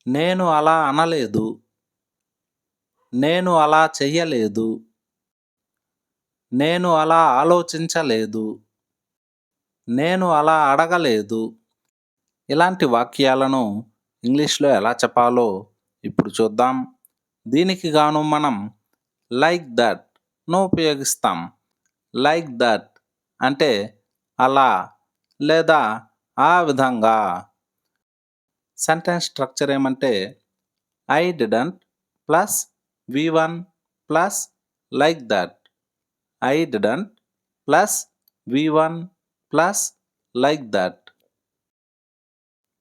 నేను అలా అనలేదు. నేను అలా చెయ్యలేదు. నేను అలా ఆలోచించలేదు. నేను అలా అడగలేదు. ఇలాంటి వాక్యాలను ఇంగ్లీష్‌లో ఎలా చెప్పాలో ఇప్పుడు చూద్దాం. దీనికి గాను మనం లైక్ దట్‌ను ఉపయోగిస్తాం. లైక్ దట్ అంటే అలా లేదా ఆ విధంగా. సెంటెన్స్ స్ట్రక్చర్ ఏమంటే I didn't plus V one plus like that. I didn't plus V one plus like that.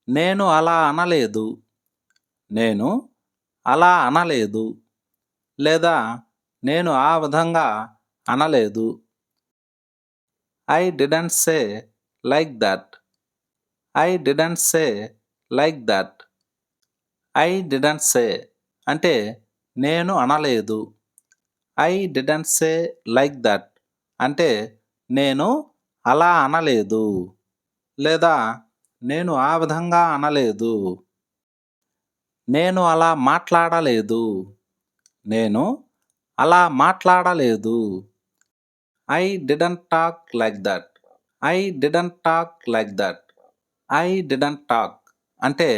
నేను అలా అనలేదు. నేను అలా అనలేదు లేదా నేను ఆ విధంగా అనలేదు. I didn't say like that. I didn't say like that. I didn't say అంటే నేను అనలేదు. I didn't say like that అంటే నేను అలా అనలేదు లేదా నేను ఆ విధంగా అనలేదు. నేను అలా మాట్లాడలేదు. నేను అలా మాట్లాడలేదు. I didn't talk like that. I didn't talk like that. I didn't talk అంటే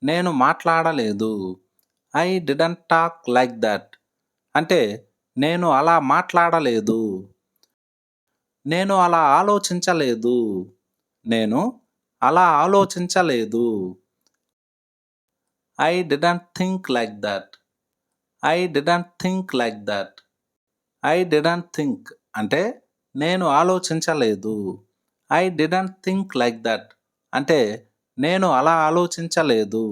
నేను మాట్లాడలేదు. I didn't talk like that అంటే నేను అలా మాట్లాడలేదు. నేను అలా ఆలోచించలేదు. నేను అలా ఆలోచించలేదు. I didn't think like that. I didn't think like that. I didn't think అంటే నేను ఆలోచించలేదు. I didn't think like that అంటే నేను అలా ఆలోచించలేదు.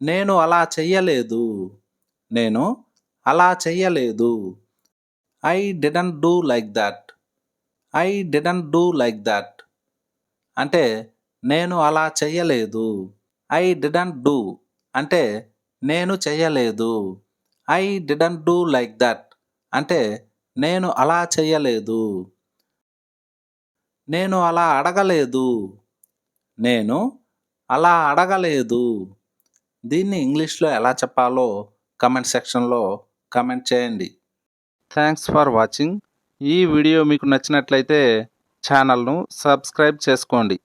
నేను అలా చెయ్యలేదు. నేను అలా చెయ్యలేదు. I didn't do like that. I didn't do like that అంటే నేను అలా చెయ్యలేదు. ఐ డిడెంట్ డూ అంటే నేను చెయ్యలేదు. I didn't do like that అంటే నేను అలా చెయ్యలేదు. నేను అలా అడగలేదు. నేను అలా అడగలేదు. దీన్ని ఇంగ్లీష్‌లో ఎలా చెప్పాలో కామెంట్ సెక్షన్‌లో కామెంట్ చేయండి. Thanks for watching. ఈ వీడియో మీకు నచ్చినట్లయితే ఛానల్‌ను సబ్స్క్రైబ్ చేసుకోండి.